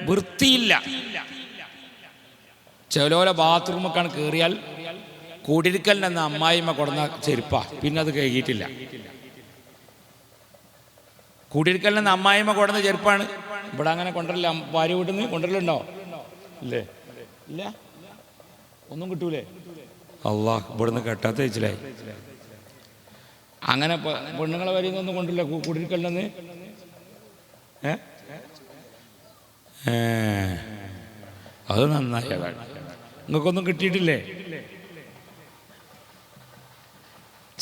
വൃത്തിയില്ല. ചിലോല ബാത്റൂമൊക്കെയാണ് കയറിയാൽ കുടിരിക്കലിനെന്ന് അമ്മായിമ്മ കൊടുന്ന ചെരുപ്പാ, പിന്നെ അത് കഴുകിയിട്ടില്ല. കുടിരിക്കലിനെന്ന് അമ്മായിമ്മ കൊടുന്ന ചെരുപ്പാണ്. ഇവിടെ അങ്ങനെ കൊണ്ടല്ല, ഭാര്യ വീട്ടിൽ നിന്ന് കൊണ്ടല്ലുണ്ടോ? ഇല്ലേ? ഇല്ല, ഒന്നും കിട്ടൂലേ? അള്ളാഹ്, ഇവിടുന്ന് കെട്ടാത്ത വെച്ചിലായി. അങ്ങനെ പെണ്ണുങ്ങളെ വരിന്നൊന്നും കൊണ്ടില്ല കുടിരിക്കലിനെന്ന്. അത് നന്നായി. അതാണ് നിങ്ങൾക്കൊന്നും കിട്ടിയിട്ടില്ലേ?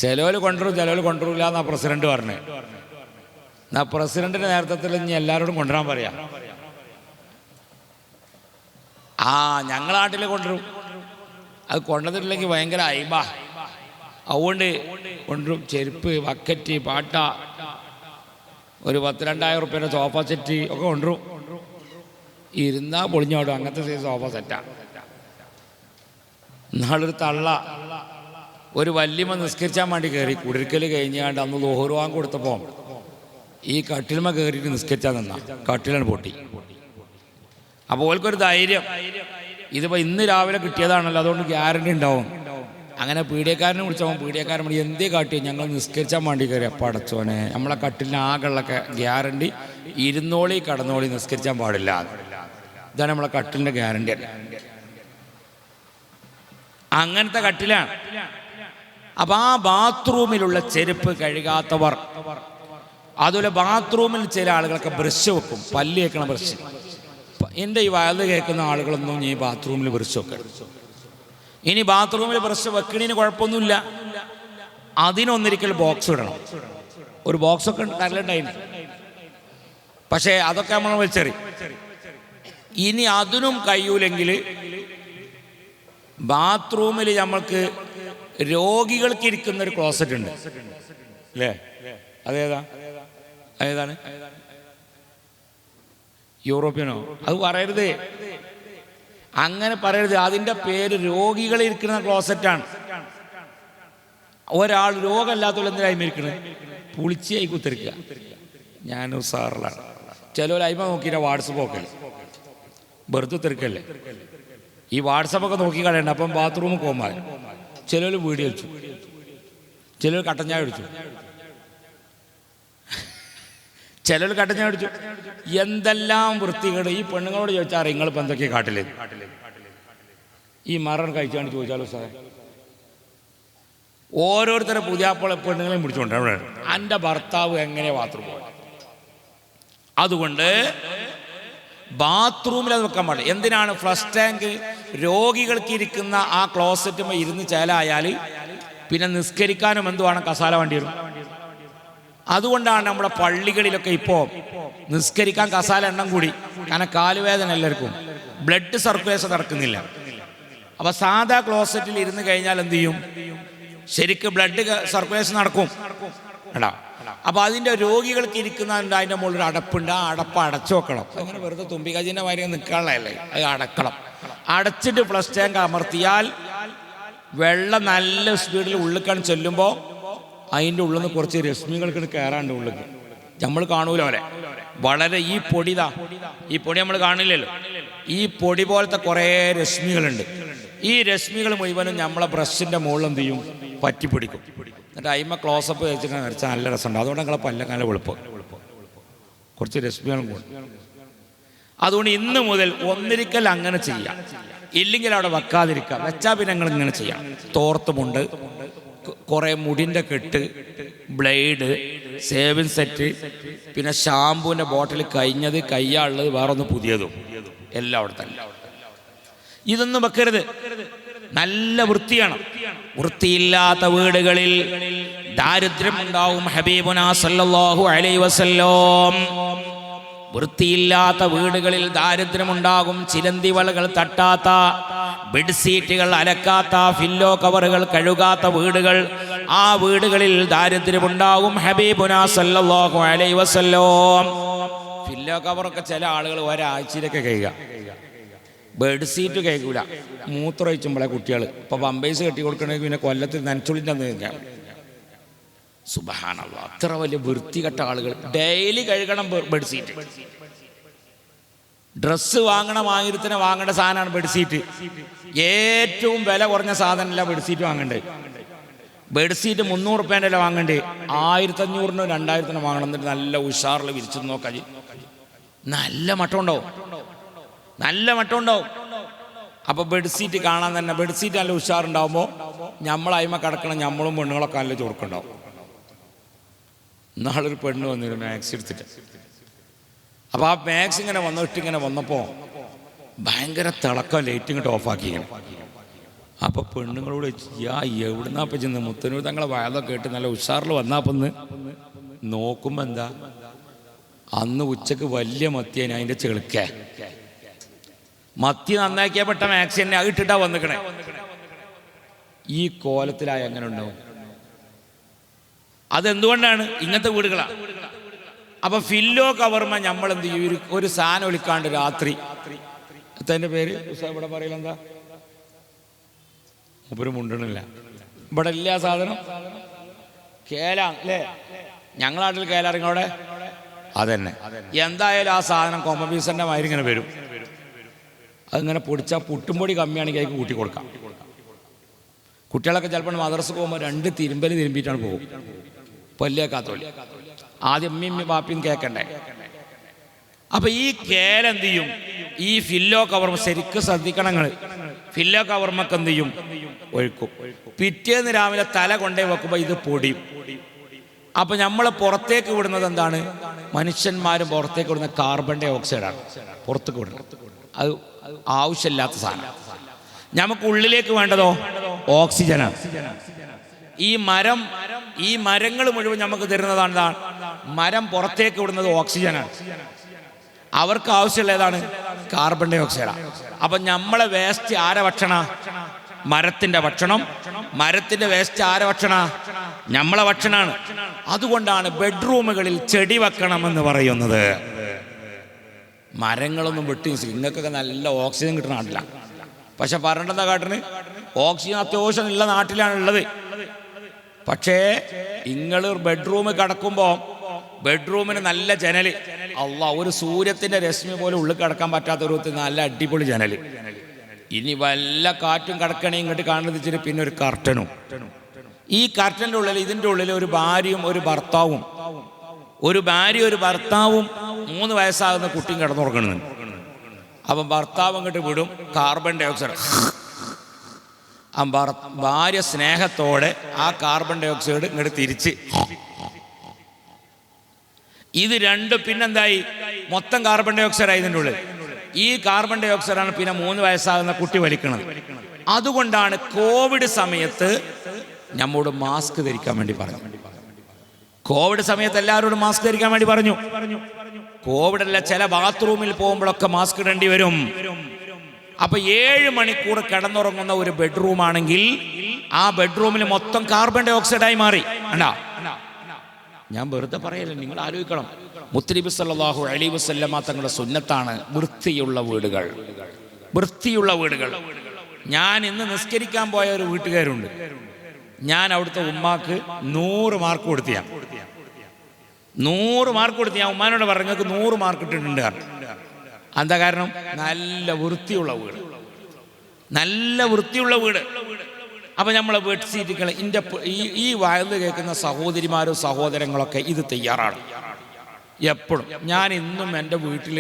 ചിലവർ കൊണ്ടുവരും, ചിലവർ കൊണ്ടുവരില്ല എന്നാ പ്രസിഡന്റ് പറഞ്ഞത്. എന്നാ പ്രസിഡന്റിന്റെ നേതൃത്വത്തിൽ ഇനി എല്ലാവരോടും കൊണ്ടുവരാൻ പറയാം. ഞങ്ങളെ നാട്ടിൽ കൊണ്ടുവരും. അത് കൊണ്ടുവന്നിട്ടില്ലെങ്കിൽ ഭയങ്കര അയിബാ. അതുകൊണ്ട് കൊണ്ടുവരും. ചെരുപ്പ്, ബക്കറ്റ്, പാട്ട, ഒരു 10,000-2,000 റുപ്യേൻ്റെ സോഫ സെറ്റ് ഒക്കെ കൊണ്ടുവരും. ഇരുന്നാ പൊളിഞ്ഞോടും, അങ്ങനത്തെ സോഫ സെറ്റാ. നാളൊരു തള്ള ഒരു വല്യമ്മ നിസ്കരിച്ചാൻ വേണ്ടി കയറി. കുടിരിക്കൽ കഴിഞ്ഞാണ്ട് അന്ന് ളുഹർ ബാങ്ക് കൊടുത്തപ്പോൾ ഈ കട്ടിൽമ കയറിയിട്ട് നിസ്കരിച്ചാൽ നിന്നാ കട്ടിലാണ് പൊട്ടി. അപ്പോൾ ഓൾക്കൊരു ധൈര്യം, ഇതിപ്പോൾ ഇന്ന് രാവിലെ കിട്ടിയതാണല്ലോ, അതുകൊണ്ട് ഗ്യാരണ്ടി ഉണ്ടാവും. അങ്ങനെ പീഡിയക്കാരനെ വിളിച്ചപ്പോൾ പീഡിയക്കാരൻ മതി എന്തേ കാട്ടിയോ, ഞങ്ങൾ നിസ്കരിച്ചാൻ വേണ്ടി കയറി. അപ്പം അടച്ചോനെ, നമ്മളെ കട്ടിലിന് ആകെയുള്ളൊക്കെ ഗ്യാരണ്ടി ഇരുന്നോളി കടന്നോളി, നിസ്കരിച്ചാൻ പാടില്ല. ഇതാണ് നമ്മളെ കട്ടിലിൻ്റെ ഗ്യാരണ്ടി. അങ്ങനത്തെ കട്ടിലാണ്. അപ്പം ആ ബാത്റൂമിലുള്ള ചെരുപ്പ് കഴുകാത്തവർ, അതുപോലെ ബാത്റൂമിൽ ചില ആളുകളൊക്കെ ബ്രഷ് വെക്കും, പല്ല് കേൾക്കണ ബ്രഷ്. എൻ്റെ ഈ വയല് കേൾക്കുന്ന ആളുകളൊന്നും ഈ ബാത്റൂമിൽ ബ്രഷ് വെക്കണം. ഇനി ബാത്റൂമിൽ ബ്രഷ് വെക്കണതിന് കുഴപ്പമൊന്നുമില്ല, അതിനൊന്നിരിക്കൽ ബോക്സ് ഇടണം. ഒരു ബോക്സൊക്കെ കരലുണ്ടായിന്, പക്ഷേ അതൊക്കെ നമ്മൾ വെച്ചറി. ഇനി അതിനും കഴിയൂലെങ്കിൽ ബാത്റൂമിൽ നമ്മൾക്ക് രോഗികൾക്ക് ഇരിക്കുന്ന ഒരു ക്ലോസറ്റ് ഉണ്ട് അല്ലേ? അതേതാണ്? യൂറോപ്യനോ? അത് പറയരുത്, അങ്ങനെ പറയരുത്. അതിൻ്റെ പേര് രോഗികൾ ഇരിക്കുന്ന ക്ലോസറ്റാണ്. ഒരാൾ രോഗമല്ലാത്തവർ എന്തിനായി ഇരിക്കുന്നത്? പുളിച്ചായി കുത്തിരിക്കുക. ഞാൻ സാറിലാണ്. ചിലവർ അയിമ നോക്കിയിട്ട് വാട്സപ്പ് നോക്കല്ലേ, വെറുതെ തിരക്കല്ലേ. ഈ വാട്സപ്പൊക്കെ നോക്കി കളയണ്ട. അപ്പം ബാത്റൂമിൽ പോകുമ്പോൾ ചിലർ വീഡിയോ വെച്ചു, ചിലർ കട്ടഞ്ഞായ അടിച്ചു, ചിലർ കട്ടഞ്ഞായ അടിച്ചു. എന്തെല്ലാം വൃത്തികേട്. ഈ പെണ്ണുങ്ങളോട് ചോദിച്ചാൽ നിങ്ങളിപ്പോൾ എന്തൊക്കെയാണ് കാട്ടില്ലേ? ഈ മറൻ കഴിച്ചാണ് ചോദിച്ചാലോ സാറേ. ഓരോരുത്തരെ പുതിയാപ്പളെ പെണ്ണുങ്ങളെയും പിടിച്ചുകൊണ്ട് അവിടെ എൻ്റെ ഭർത്താവ് എങ്ങനെ ബാത്റൂം പോകാൻ. അതുകൊണ്ട് ബാത്റൂമിൽ അത് വെക്കാൻ പാടില്ല. എന്തിനാണ്? ഫ്ലഷ് ടാങ്ക് രോഗികൾക്ക് ഇരിക്കുന്ന ആ ക്ലോസറ്റുമ്പോൾ ഇരുന്ന് ചേലായാൽ പിന്നെ നിസ്കരിക്കാനും എന്തുവാണ് കസാല വേണ്ടി വരും. അതുകൊണ്ടാണ് നമ്മുടെ പള്ളികളിലൊക്കെ ഇപ്പോൾ നിസ്കരിക്കാൻ കസാല എണ്ണം കൂടി. കാരണം കാലുവേദന എല്ലാവർക്കും, ബ്ലഡ് സർക്കുലേഷൻ നടക്കുന്നില്ല. അപ്പോൾ സാധാ ക്ലോസറ്റിൽ ഇരുന്ന് കഴിഞ്ഞാൽ എന്ത് ചെയ്യും? ശരിക്കും ബ്ലഡ് സർക്കുലേഷൻ നടക്കും എടാ. അപ്പോൾ അതിൻ്റെ രോഗികൾക്ക് ഇരിക്കുന്നുണ്ട്, അതിൻ്റെ മുകളിൽ ഒരു അടപ്പുണ്ട്. ആ അടപ്പ് അടച്ചു വെക്കണം. അങ്ങനെ വെറുതെ തുമ്പിക്കജിൻ്റെ മാതിരി നിൽക്കാനുള്ളതല്ലേ, അത് അടക്കണം. അടച്ചിട്ട് ഫ്ലഷ് ടാങ്ക് അമർത്തിയാൽ വെള്ളം നല്ല സ്പീഡിൽ ഉള്ളിക്കാൻ ചെല്ലുമ്പോൾ അതിൻ്റെ ഉള്ളിൽ നിന്ന് കുറച്ച് രശ്മികൾക്ക് കയറാണ്ട് ഉള്ളിൽ നമ്മൾ കാണൂല അവരെ. വളരെ ഈ പൊടിതാ, ഈ പൊടി നമ്മൾ കാണില്ലല്ലോ. ഈ പൊടി പോലത്തെ കുറേ രശ്മികളുണ്ട്. ഈ രശ്മികൾ മുഴുവനും നമ്മളെ ബ്രഷിൻ്റെ മുകളിൽ എന്ത് ചെയ്യും? പറ്റിപ്പിടിക്കും. എന്നിട്ട് അയിമ ക്ലോസപ്പ് വെച്ചിട്ട് വരച്ചാൽ നല്ല രസമുണ്ട്. അതുകൊണ്ട് ഞങ്ങളെ പല്ലക്കാല വെളുപ്പം കുറച്ച് രശ്മികളും കൂടി. അതുകൊണ്ട് ഇന്ന് മുതൽ ഒന്നിരിക്കൽ അങ്ങനെ ചെയ്യാം, ഇല്ലെങ്കിൽ അവിടെ വെക്കാതിരിക്കാം. വെച്ചാൽ പിന്നെ ഞങ്ങൾ ഇങ്ങനെ ചെയ്യാം. തോർത്തുമുണ്ട്, കുറേ മുടിൻ്റെ കെട്ട്, ബ്ലേഡ്, സേവിങ് സെറ്റ്, പിന്നെ ഷാമ്പൂവിൻ്റെ ബോട്ടിൽ കഴിഞ്ഞത്, കയ്യാളുള്ളത്, വേറൊന്ന് പുതിയതും എല്ലാം അവിടെ തന്നെ. ഇതൊന്നും വെക്കരുത്. നല്ല വൃത്തിയാണ്. വൃത്തിയില്ലാത്ത വീടുകളിൽ ദാരിദ്ര്യം ഉണ്ടാവും. ഹബീബുനാ സല്ലല്ലാഹു അലൈഹി വസല്ലം വൃത്തിയില്ലാത്ത വീടുകളിൽ ദാരിദ്ര്യമുണ്ടാകും. ചിലന്തി വലകൾ തട്ടാത്ത, ബെഡ്ഷീറ്റുകൾ അലക്കാത്ത, ഫില്ലോ കവറുകൾ കഴുകാത്ത വീടുകൾ, ആ വീടുകളിൽ ദാരിദ്ര്യമുണ്ടാകും. ഹബീബുനാ സല്ലല്ലാഹു അലൈഹി വസല്ലം ഫില്ലോ കവറൊക്കെ ചില ആളുകൾ ഒരാഴ്ചയിലൊക്കെ കഴുകുക. ബെഡ്ഷീറ്റ് കഴിക്കൂല. മൂത്രമൊഴിച്ചുമ്പോളെ കുട്ടികൾ ഇപ്പോൾ പമ്പേഴ്സ് കെട്ടി കൊടുക്കണമെങ്കിൽ പിന്നെ കൊല്ലത്തിൽ നനച്ചുള്ളിൻ്റെ കഴിക്കാം. സുബ്ഹാനല്ലാഹ്, അത്ര വലിയ വൃത്തികെട്ട ആളുകൾ ഡെയിലി കഴുകണം ബെഡ്ഷീറ്റ്. ഡ്രസ്സ് വാങ്ങണ വാങ്ങേണ്ട സാധനമാണ് ബെഡ്ഷീറ്റ്. ഏറ്റവും വില കുറഞ്ഞ സാധനമല്ല ബെഡ്ഷീറ്റ് വാങ്ങണ്ടേ. ബെഡ്ഷീറ്റ് 300 റുപ്യേൻ്റെ വാങ്ങണ്ടേ, 1500-ന് 2000-ന് വാങ്ങണം. എന്നിട്ട് നല്ല ഉഷാറിൽ വിരിച്ചു നോക്കാം, നല്ല മട്ടം ഉണ്ടാവും, നല്ല മട്ടം ഉണ്ടാവും. അപ്പോൾ ബെഡ്ഷീറ്റ് കാണാൻ തന്നെ, ബെഡ്ഷീറ്റ് നല്ല ഉഷാറുണ്ടാവുമ്പോൾ നമ്മളതിമ കിടക്കണം, നമ്മളും പെണ്ണുങ്ങളൊക്കെ നല്ല ചൊറുക്കുണ്ടാവും. നാളൊരു പെണ്ണ് വന്നിരുന്നു മാക്സി എടുത്തിട്ട്. അപ്പോൾ ആ മാക്സ് ഇങ്ങനെ ഇങ്ങനെ വന്നപ്പോൾ ഭയങ്കര തിളക്കം, ലൈറ്റ് ഇങ്ങോട്ട് ഓഫാക്കി ഇങ്ങനെ. അപ്പോൾ പെണ്ണുങ്ങളോട് എവിടുന്നാ അപ്പം ചെന്ന് മുത്തനൂർ തങ്ങളെ വയലൊക്കെ കേട്ട് നല്ല ഉഷാറിൽ വന്നാപ്പൊന്ന് നോക്കുമ്പോൾ എന്താ, അന്ന് ഉച്ചക്ക് വലിയ മത്തിയാണ്, അതിൻ്റെ ചെളുക്ക മത്തി നന്നാക്കിയ പെട്ട മാക്സി തന്നെ അത് ഇട്ടിട്ടാ വന്നിക്കണേ. ഈ കോലത്തിലായി അങ്ങനെ ഉണ്ടാവും. അതെന്തുകൊണ്ടാണ്? ഇങ്ങനത്തെ വീടുകളാ. അപ്പൊ ഫില്ലോ കവർമ്മ നമ്മൾ എന്ത് ചെയ്യും, ഒരു സാധനം ഒളിക്കാണ്ട് രാത്രി, അതിൻ്റെ പേര് ഇവിടെ പറയില്ല എന്താ, മൂപ്പര് മുണ്ടണില്ല, ഇവിടെ ഇല്ല സാധനം, കേലാ അല്ലേ, ഞങ്ങളുടെ നാട്ടിൽ കേലാറിങ്ങ അവിടെ അതന്നെ. എന്തായാലും ആ സാധനം കൊമ്പീസന്റെ മാതിരി ഇങ്ങനെ വരും. അതിങ്ങനെ പൊടിച്ചാൽ പുട്ടുംപൊടി കമ്മിയാണെങ്കിൽ അതിക്ക് കൂട്ടി കൊടുക്കാം. കുട്ടികളൊക്കെ ചിലപ്പോൾ മദ്രസ പോകുമ്പോൾ 2 തിരുമ്പൽ തിരുമ്പിയിട്ടാണ് പോകും, പല്ലിയാക്കാത്തോലി. ആദ്യം അമ്മയും ബാപ്പിയും കേൾക്കണ്ടേ. അപ്പൊ ഈ കേലെന്ത് ചെയ്യും, ഈ ഫില്ലോ കവർമ്മ ശരിക്കും ശ്രദ്ധിക്കണം നിങ്ങൾ. ഫില്ലോ കവർമ്മക്ക് എന്ത് ചെയ്യും, ഒഴുക്കും. പിറ്റേന്ന് രാവിലെ തല കൊണ്ടേ വെക്കുമ്പോൾ ഇത് പൊടിയും. അപ്പൊ നമ്മൾ പുറത്തേക്ക് വിടുന്നത് എന്താണ്, മനുഷ്യന്മാരും പുറത്തേക്ക് വിടുന്ന കാർബൺ ഡൈ ഓക്സൈഡാണ് പുറത്തേക്ക് വിടുന്നത്. അത് ആവശ്യമില്ലാത്ത സാധനം. നമുക്ക് ഉള്ളിലേക്ക് വേണ്ടതോ ഓക്സിജനാണ്. ഈ മരങ്ങൾ മുഴുവൻ നമുക്ക് തരുന്നതാണ് മരം, പുറത്തേക്ക് വിടുന്നത് ഓക്സിജനാണ്. അവർക്ക് ആവശ്യമുള്ള ഏതാണ്, കാർബൺ ഡൈ ഓക്സൈഡാണ്. അപ്പൊ നമ്മളെ വേസ്റ്റ് ആരെ ഭക്ഷണ, മരത്തിന്റെ ഭക്ഷണം. മരത്തിന്റെ വേസ്റ്റ് ആരെ ഭക്ഷണ, നമ്മളെ ഭക്ഷണമാണ്. അതുകൊണ്ടാണ് ബെഡ്റൂമുകളിൽ ചെടി വെക്കണമെന്ന് പറയുന്നത്. മരങ്ങളൊന്നും വെട്ടി, നിങ്ങൾക്കൊക്കെ നല്ല ഓക്സിജൻ കിട്ടുന്ന നാട്ടിലാണ്. പക്ഷെ പറയേണ്ടതാ കാട്ടിന് ഓക്സിജൻ അത്യാവശ്യം ഉള്ള നാട്ടിലാണ് ഉള്ളത്. പക്ഷേ നിങ്ങൾ ബെഡ്റൂമിൽ കിടക്കുമ്പോൾ ബെഡ്റൂമിന് നല്ല ജനല്, ഒരു സൂര്യത്തിന്റെ രശ്മി പോലെ ഉള്ളിൽ കിടക്കാൻ പറ്റാത്ത ഒരു നല്ല അടിപൊളി ജനല്. ഇനി വല്ല കാറ്റും കിടക്കണേ ഇങ്ങോട്ട് കാണുന്നത് പിന്നെ ഒരു കർട്ടനും. ഈ കർട്ടൻ്റെ ഉള്ളിൽ, ഇതിൻ്റെ ഉള്ളിൽ ഒരു ഭാര്യയും ഒരു ഭർത്താവും, ഒരു 3 വയസ്സാകുന്ന കുട്ടിയും കിടന്നുറങ്ങുന്നു. അപ്പം ഭർത്താവ് അങ്ങോട്ട് വിടും കാർബൺ ഡൈ ഓക്സൈഡ്. ഭാര്യ സ്നേഹത്തോടെ ആ കാർബൺ ഡൈ ഓക്സൈഡ് ഇങ്ങോട്ട് തിരിച്ച്, ഇത് രണ്ടും പിന്നെന്തായി, മൊത്തം കാർബൺ ഡൈ ഓക്സൈഡ് ആയി ഇതിൻ്റെ ഉള്ളിൽ. ഈ കാർബൺ ഡൈ ഓക്സൈഡാണ് പിന്നെ 3 വയസ്സാകുന്ന കുട്ടി വലിക്കുന്നത്. അതുകൊണ്ടാണ് കോവിഡ് സമയത്ത് നമ്മോട് മാസ്ക് ധരിക്കാൻ വേണ്ടി പറഞ്ഞു. കോവിഡ് സമയത്ത് എല്ലാവരോടും മാസ്ക് ധരിക്കാൻ വേണ്ടി പറഞ്ഞു. കോവിഡല്ല, ചില ബാത്റൂമിൽ പോകുമ്പോഴൊക്കെ മാസ്ക് ഇടേണ്ടി വരും. അപ്പൊ 7 മണിക്കൂർ കിടന്നുറങ്ങുന്ന ഒരു ബെഡ്റൂം ആണെങ്കിൽ ആ ബെഡ്റൂമിൽ മൊത്തം കാർബൺ ഡൈ ഓക്സൈഡായി മാറി. അണ്ടാ, ഞാൻ വെറുതെ പറയല്ല, നിങ്ങൾ ആലോചിക്കണം. മുത്തനബി സല്ലല്ലാഹു അലൈഹി വസല്ലമ തങ്ങളുടെ സുന്നത്താണ് വൃത്തിയുള്ള വീടുകൾ, വൃത്തിയുള്ള വീടുകൾ. ഞാൻ ഇന്ന് നിസ്കരിക്കാൻ പോയ ഒരു വീട്ടുകാരുണ്ട്. ഞാൻ അവിടുത്തെ ഉമ്മാക്ക് 100 മാർക്ക് കൊടുത്തിയാ, 100 മാർക്ക് കൊടുത്ത് ഞാൻ ഉമ്മാനോട് പറഞ്ഞങ്ങൾക്ക് 100 മാർക്ക് ഇട്ടിട്ടുണ്ട്. എന്താ കാരണം? നല്ല വൃത്തിയുള്ള വീട്, നല്ല വൃത്തിയുള്ള വീട്. അപ്പൊ നമ്മളെ ബെഡ്ഷീറ്റുകൾ, ഈ വയല് കേൾക്കുന്ന സഹോദരിമാരും സഹോദരങ്ങളൊക്കെ ഇത് തയ്യാറാണ് എപ്പോഴും. ഞാൻ ഇന്നും എൻ്റെ വീട്ടിൽ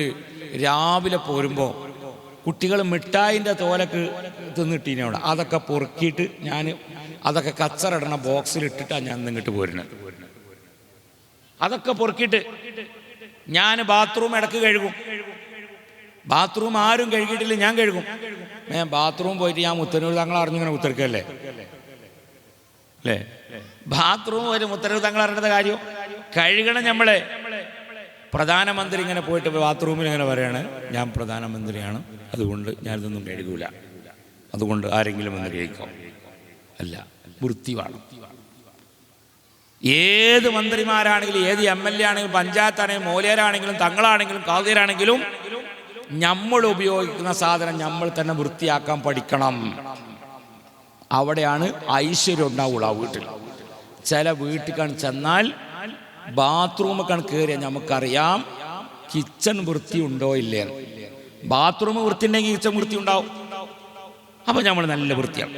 രാവിലെ പോരുമ്പോൾ കുട്ടികൾ മിഠായിൻ്റെ തോലക്ക് തിന്നിട്ടീനവിടെ, അതൊക്കെ പൊറുക്കിയിട്ട് ഞാൻ അതൊക്കെ കച്ചറിടണ ബോക്സിലിട്ടിട്ടാണ് ഞാൻ ഇങ്ങോട്ട് പോരുന്നത്. അതൊക്കെ പൊറുക്കിയിട്ട് ഞാൻ ബാത്റൂം ഇടക്ക് കഴുകും. ബാത്റൂം ആരും കഴുകിയിട്ടില്ല, ഞാൻ കഴുകും. ഞാൻ ബാത്റൂം പോയിട്ട് ഞാൻ മുത്തനൂർ തങ്ങൾ അറിഞ്ഞിങ്ങനെ ഉത്തരക്കല്ലേ അല്ലേ, ബാത്റൂം ഒരു മുത്തനൂർ തങ്ങൾ അറിഞ്ഞ കാര്യം കഴുകണം. നമ്മളെ പ്രധാനമന്ത്രി ഇങ്ങനെ പോയിട്ട് ബാത്റൂമിൽ ഇങ്ങനെ പറയാണ്, ഞാൻ പ്രധാനമന്ത്രിയാണ്, അതുകൊണ്ട് ഞാനിതൊന്നും കഴുകൂല, അതുകൊണ്ട് ആരെങ്കിലും ഒന്ന് കഴിക്കാം. അല്ല, വൃത്തി വേണം. ഏത് മന്ത്രിമാരാണെങ്കിലും, ഏത് MLA ആണെങ്കിലും, പഞ്ചായത്താണെങ്കിലും, മൂലയരാണെങ്കിലും, തങ്ങളാണെങ്കിലും, കാതിരാണെങ്കിലും നമ്മൾ ഉപയോഗിക്കുന്ന സാധനം നമ്മൾ തന്നെ വൃത്തിയാക്കാൻ പഠിക്കണം. അവിടെയാണ് ഐശ്വര്യം ഉണ്ടാവുള്ളൂ. ആ വീട്ടിൽ ചില വീട്ടിൽ ചെന്നാൽ ബാത്റൂമൊക്കെ കയറിയാൽ നമുക്കറിയാം കിച്ചൺ വൃത്തി ഉണ്ടോ ഇല്ലേ. ബാത്റൂം വൃത്തി ഉണ്ടെങ്കിൽ ഈച്ച വൃത്തി ഉണ്ടാവും. അപ്പോൾ നമ്മൾ നല്ല വൃത്തിയാണ്.